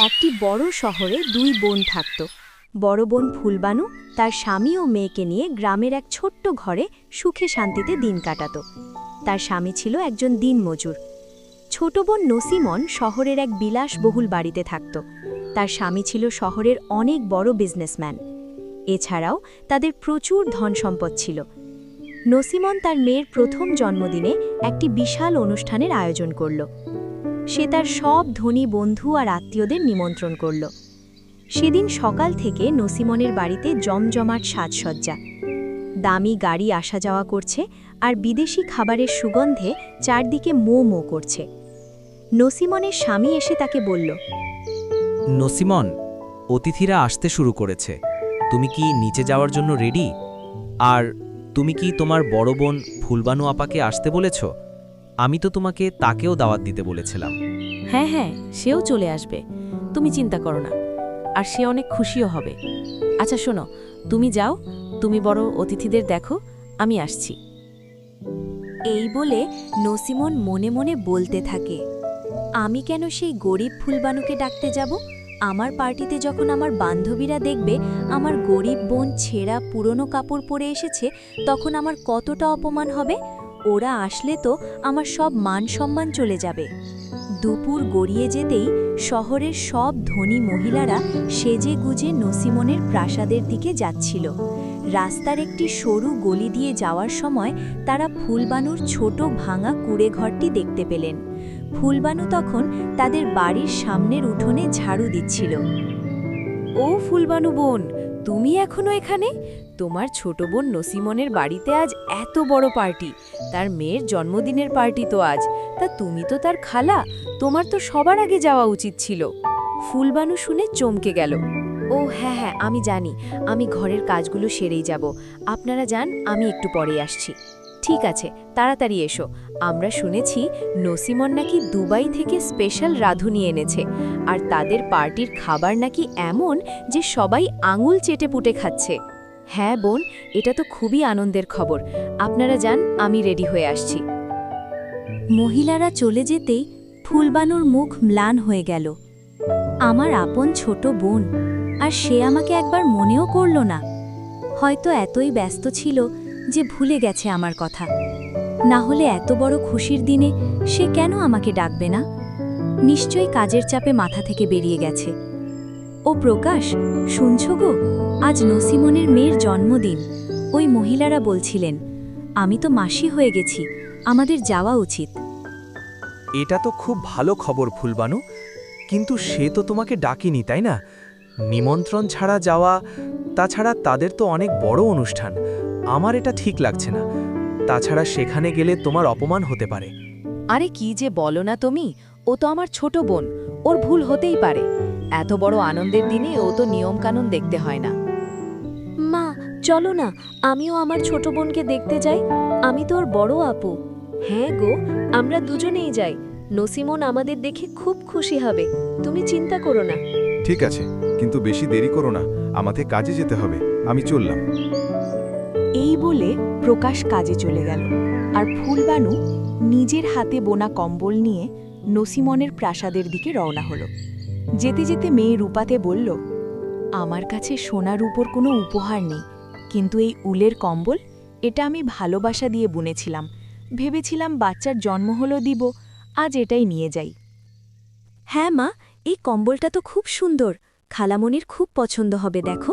একটি বড় শহরে দুই বোন থাকত। বড় বোন ফুলবানু তার স্বামী ও মেয়েকে নিয়ে গ্রামের এক ছোট্ট ঘরে সুখে শান্তিতে দিন কাটাত। তার স্বামী ছিল একজন দিনমজুর। ছোট বোন নসিমন শহরের এক বিলাসবহুল বাড়িতে থাকত। তার স্বামী ছিল শহরের অনেক বড় বিজনেসম্যান। এছাড়াও তাদের প্রচুর ধন সম্পদ ছিল। নসিমন তার মেয়ের প্রথম জন্মদিনে একটি বিশাল অনুষ্ঠানের আয়োজন করল। সে তার সব ধনী বন্ধু আর আত্মীয়দের নিমন্ত্রণ করল। সেদিন সকাল থেকে নসিমনের বাড়িতে জমজমাট সাজসজ্জা। দামি গাড়ি আসা যাওয়া করছে আর বিদেশি খাবারের সুগন্ধে চারদিকে মো মো করছে। নসিমনের স্বামী এসে তাকে বলল, নসিমন, অতিথিরা আসতে শুরু করেছে। তুমি কি নিচে যাওয়ার জন্য রেডি? আর তুমি কি তোমার বড় বোন ফুলবানু আপাকে আসতে বলেছ? আমি তো তোমাকে তাকেও দাওয়াত দিতে বলেছিলাম। হ্যাঁ হ্যাঁ, সেও চলে আসবে, তুমি চিন্তা করো না। আর সে অনেক খুশিও হবে। আচ্ছা শোনো, তুমি যাও, তুমি বড় অতিথিদের দেখো, আমি আসছি। এই বলে নসিমন মনে মনে বলতে থাকে, আমি কেন সেই গরিব ফুলবানুকে ডাকতে যাব? আমার পার্টিতে যখন আমার বান্ধবীরা দেখবে আমার গরিব বোন ছেঁড়া পুরনো কাপড় পরে এসেছে, তখন আমার কতটা অপমান হবে। ওরা আসলে তো আমার সব মান সম্মান চলে যাবে। দুপুর গড়িয়ে যেতেই শহরের সব ধনী মহিলারা সেজে গুজে নসিমনের প্রাসাদের দিকে যাচ্ছিল। রাস্তার একটি সরু গলি দিয়ে যাওয়ার সময় তারা ফুলবানুর ছোট ভাঙা কুঁড়ে ঘরটি দেখতে পেলেন। ফুলবানু তখন তাদের বাড়ির সামনের উঠোনে ঝাড়ু দিচ্ছিল। ও ফুলবানু বোন, তুমি এখনো এখানে? তোমার ছোট বোন নসিমনের বাড়িতে আজ এত বড় পার্টি, তার মেয়ের জন্মদিনের পার্টি তো আজ। তা তুমি তো তার খালা, তোমার তো সবার আগে যাওয়া উচিত ছিল। ফুলবানু শুনে চমকে গেল। ও হ্যাঁ হ্যাঁ, আমি জানি, আমি ঘরের কাজগুলো সেরেই যাব। আপনারা যান, আমি একটু পরে আসছি। ঠিক আছে, তাড়াতাড়ি এসো। আমরা শুনেছি নসিমন নাকি দুবাই থেকে স্পেশাল রাঁধুনি এনেছে, আর তাদের পার্টির খাবার নাকি এমন যে সবাই আঙুল চেটে পুটে খাচ্ছে। হ্যাঁ বোন, এটা তো খুবই আনন্দের খবর। আপনারা যান, আমি রেডি হয়ে আসছি। মহিলারা চলে যেতেই ফুলবানুর মুখ ম্লান হয়ে গেল। আমার আপন ছোট বোন, আর সে আমাকে একবার মনেও করল না। হয়তো এতই ব্যস্ত ছিল যে ভুলে গেছে আমার কথা। না হলে এত বড় খুশির দিনে সে কেন আমাকে ডাকবে না? নিশ্চয়ই কাজের চাপে মাথা থেকে বেরিয়ে গেছে। ও প্রকাশ, শুনছো গো? আজ নসিমনের মেয়ের জন্মদিন। ওই মহিলারা বলছিলেন, আমি তো মাসি হয়ে গেছি, আমাদের যাওয়া উচিত। এটা তো খুব ভালো খবর ফুলবানু, কিন্তু সে তো তোমাকে ডাকেনি, তাই না? নিমন্ত্রণ ছাড়া যাওয়া, তাছাড়া তাদের তো অনেক বড় অনুষ্ঠান। আমার এটা ঠিক লাগছে না। তাছাড়া সেখানে গেলে তোমার অপমান হতে পারে। আরে কি যে বলো না তুমি, ও তো আমার ছোট বোন, ওর ভুল হতেই পারে। এত বড় আনন্দের দিনে ও তো নিয়মকানুন দেখতে হয় না। মা, চলো না, আমিও আমার ছোট বোনকে দেখতে যাই। আমি তো ওর বড় আপু। হ্যাঁ গো, আমরা দুজনেই যাই। নসিমন আমাদের দেখে খুব খুশি হবে, তুমি চিন্তা করো না। ঠিক আছে, কিন্তু বেশি দেরি করো না, আমাকে কাজে যেতে হবে। আমি চললাম। এই বলে প্রকাশ কাজে চলে গেল, আর ফুলবানু নিজের হাতে বোনা কম্বল নিয়ে নসিমনের প্রাসাদের দিকে রওনা হল। যেতে যেতে মেয়ে রূপাতে বলল, আমার কাছে সোনা রূপোর কোনো উপহার নেই, কিন্তু এই উলের কম্বল, এটা আমি ভালোবাসা দিয়ে বুনেছিলাম। ভেবেছিলাম বাচ্চার জন্ম হলো দিব, আজ এটাই নিয়ে যাই। হ্যাঁ মা, এই কম্বলটা তো খুব সুন্দর, খালামনির খুব পছন্দ হবে। দেখো।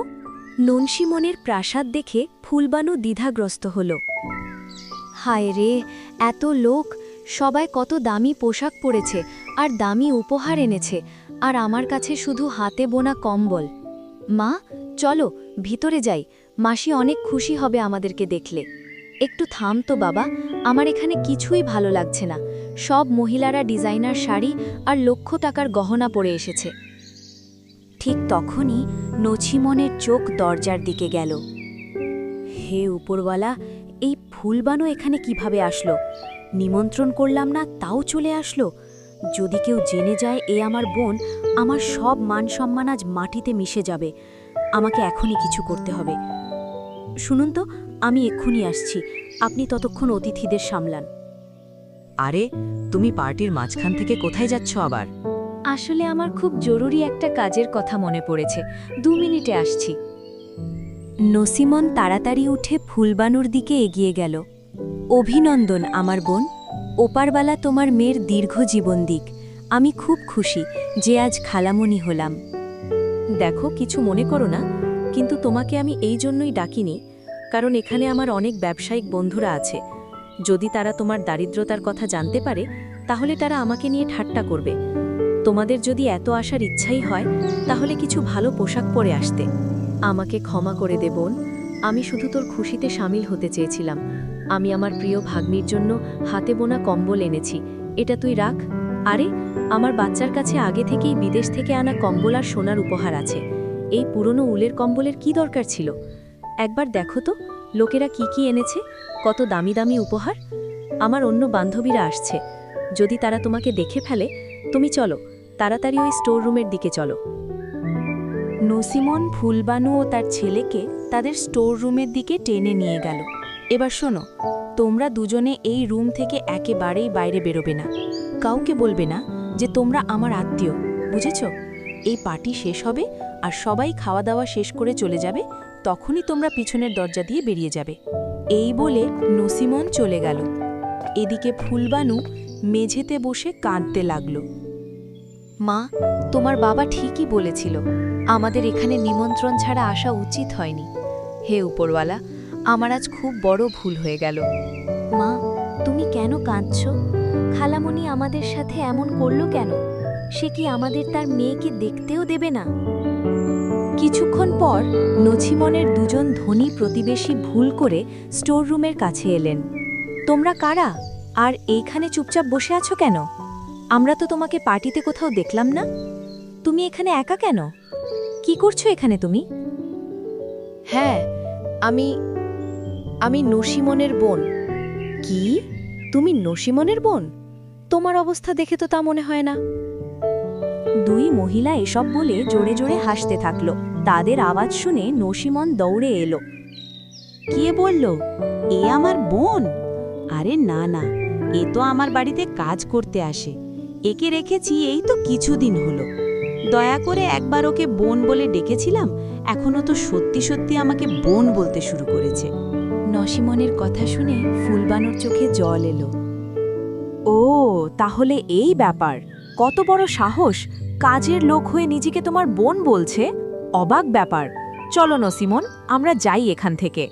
ননসিমনের প্রাসাদ দেখে ফুলবানু দ্বিধাগ্রস্ত হল। হায় রে, এত লোক, সবাই কত দামি পোশাক পরেছে আর দামি উপহার এনেছে, আর আমার কাছে শুধু হাতে বোনা কম্বল। মা, চলো ভিতরে যাই, মাসি অনেক খুশি হবে আমাদেরকে দেখলে। একটু থাম তো বাবা, আমার এখানে কিছুই ভালো লাগছে না। সব মহিলারা ডিজাইনার শাড়ি আর লক্ষ টাকার গহনা পরে এসেছে। ঠিক তখনই নছিমনের চোখ দরজার দিকে গেল। হে উপরওয়ালা, এই ফুলবানু এখানে কিভাবে আসলো? নিমন্ত্রণ করলাম না, তাও চলে আসলো। যদি কেউ জেনে যায় এ আমার বোন, আমার সব মান সম্মান আজ মাটিতে মিশে যাবে। আমাকে এখনই কিছু করতে হবে। শুনুন তো, আমি এক্ষুনি আসছি, আপনি ততক্ষণ অতিথিদের সামলান। আরে, তুমি পার্টির মাঝখান থেকে কোথায় যাচ্ছ আবার? আসলে আমার খুব জরুরি একটা কাজের কথা মনে পড়েছে, 2 মিনিটে আসছি। নসিমন তাড়াতাড়ি উঠে ফুলবানুর দিকে এগিয়ে গেল। অভিনন্দন আমার বোন, ওপারবালা তোমার মেয়ের দীর্ঘ জীবন দিক। আমি খুব খুশি যে আজ খালামণি হলাম। দেখো, কিছু মনে করো না, কিন্তু তোমাকে আমি এই জন্যই ডাকিনি, কারণ এখানে আমার অনেক ব্যবসায়িক বন্ধুরা আছে। যদি তারা তোমার দারিদ্রতার কথা জানতে পারে, তাহলে তারা আমাকে নিয়ে ঠাট্টা করবে। তোমাদের যদি এত আসার ইচ্ছাই হয়, তাহলে কিছু ভালো পোশাক পরে আসতে। আমাকে ক্ষমা করে দে বোন, আমি শুধু তোর খুশিতে সামিল হতে চেয়েছিলাম। আমি আমার প্রিয় ভাগ্নির জন্য হাতে বোনা কম্বল এনেছি, এটা তুই রাখ। আরে, আমার বাচ্চার কাছে আগে থেকেই বিদেশ থেকে আনা কম্বল আর সোনার উপহার আছে। এই পুরনো উলের কম্বলের কি দরকার ছিল? একবার দেখো তো লোকেরা কি কি এনেছে, কত দামি দামি উপহার। আমার অন্য বান্ধবীরা আসছে, যদি তারা তোমাকে দেখে ফেলে, তুমি চলো তাড়াতাড়ি ওই স্টোর রুমের দিকে চলো। নসিমন ফুলবানু ও তার ছেলেকে তাদের স্টোর রুমের দিকে টেনে নিয়ে গেল। এবার শোনো, তোমরা দুজনে এই রুম থেকে একেবারেই বাইরে বেরোবে না। কাউকে বলবে না যে তোমরা আমার আত্মীয়, বুঝেছ? এই পার্টি শেষ হবে আর সবাই খাওয়া দাওয়া শেষ করে চলে যাবে, তখনই তোমরা পিছনের দরজা দিয়ে বেরিয়ে যাবে। এই বলে নসিমন চলে গেল। এদিকে ফুলবানু মেঝেতে বসে কাঁদতে লাগল। মা, তোমার বাবা ঠিকই বলেছিল, আমাদের এখানে নিমন্ত্রণ ছাড়া আসা উচিত হয়নি। হে উপরওয়ালা, আমার আজ খুব বড় ভুল হয়ে গেল। মা, তুমি কেন কাঁদছ? খালামণি আমাদের সাথে এমন করল কেন? সে কি আমাদের তার মেয়েকে দেখতেও দেবে না? কিছুক্ষণ পর নছিমনের দুজন ধনী প্রতিবেশী ভুল করে স্টোর রুমের কাছে এলেন। তোমরা কারা? আর এইখানে চুপচাপ বসে আছো কেন? আমরা তো তোমাকে পার্টিতে কোথাও দেখলাম না। তুমি এখানে একা কেন? কি করছো এখানে তুমি? হ্যাঁ, আমি নসিমনের বোন। কি? তুমি নসিমনের বোন? তোমার অবস্থা দেখে তো তা মনে হয় না। দুই মহিলা এসব বলে জোরে জোরে হাসতে থাকল। তাদের আওয়াজ শুনে নসিমন দৌড়ে এলো। কে বলল এ আমার বোন? আরে না না, এ তো আমার বাড়িতে কাজ করতে আসে। একে রেখেছি এই তো কিছুদিন হলো। দয়া করে একবার ওকে বোন বলে ডেকেছিলাম, এখনো তো সত্যি সত্যি আমাকে বোন বলতে শুরু করেছে। নসিমনের কথা শুনে ফুলবানুর চোখে জল এলো। ও, তাহলে এই ব্যাপার। কত বড় সাহস! কাজের লোক হয়ে নিজেকে তোমার বোন বলছে। অবাক ব্যাপার। চলো নসিমন, আমরা যাই এখান থেকে।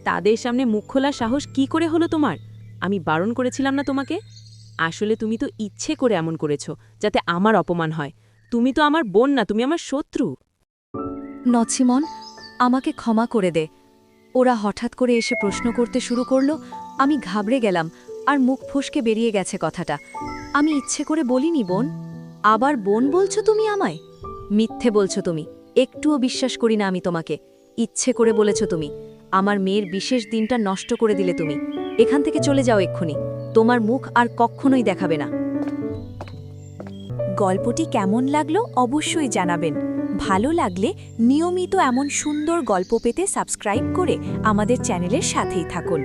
তাদের সামনে মুখ খোলার সাহস কি করে হলো তোমার? আমি বারণ করেছিলাম না তোমাকে? আসলে তুমি তো ইচ্ছে করে এমন করেছো যাতে আমার অপমান হয়। তুমি তো আমার বোন না, তুমি আমার শত্রু। নছিমন, আমাকে ক্ষমা করে দে। ওরা হঠাৎ করে এসে প্রশ্ন করতে শুরু করলো, আমি ঘাবড়ে গেলাম আর মুখ ফসকে বেরিয়ে গেছে কথাটা। আমি ইচ্ছে করে বলিনি বোন। আবার বোন বলছো তুমি আমায়? মিথ্যে বলছো তুমি, একটুও বিশ্বাস করি না আমি তোমাকে। ইচ্ছে করে বলেছ তুমি। আমার মেয়ের বিশেষ দিনটা নষ্ট করে দিলে তুমি। এখান থেকে চলে যাও এক্ষুনি, তোমার মুখ আর কখনোই দেখাবে না। গল্পটি কেমন লাগলো অবশ্যই জানাবেন। ভালো লাগলে নিয়মিত এমন সুন্দর গল্প পেতে সাবস্ক্রাইব করে আমাদের চ্যানেলের সাথেই থাকুন।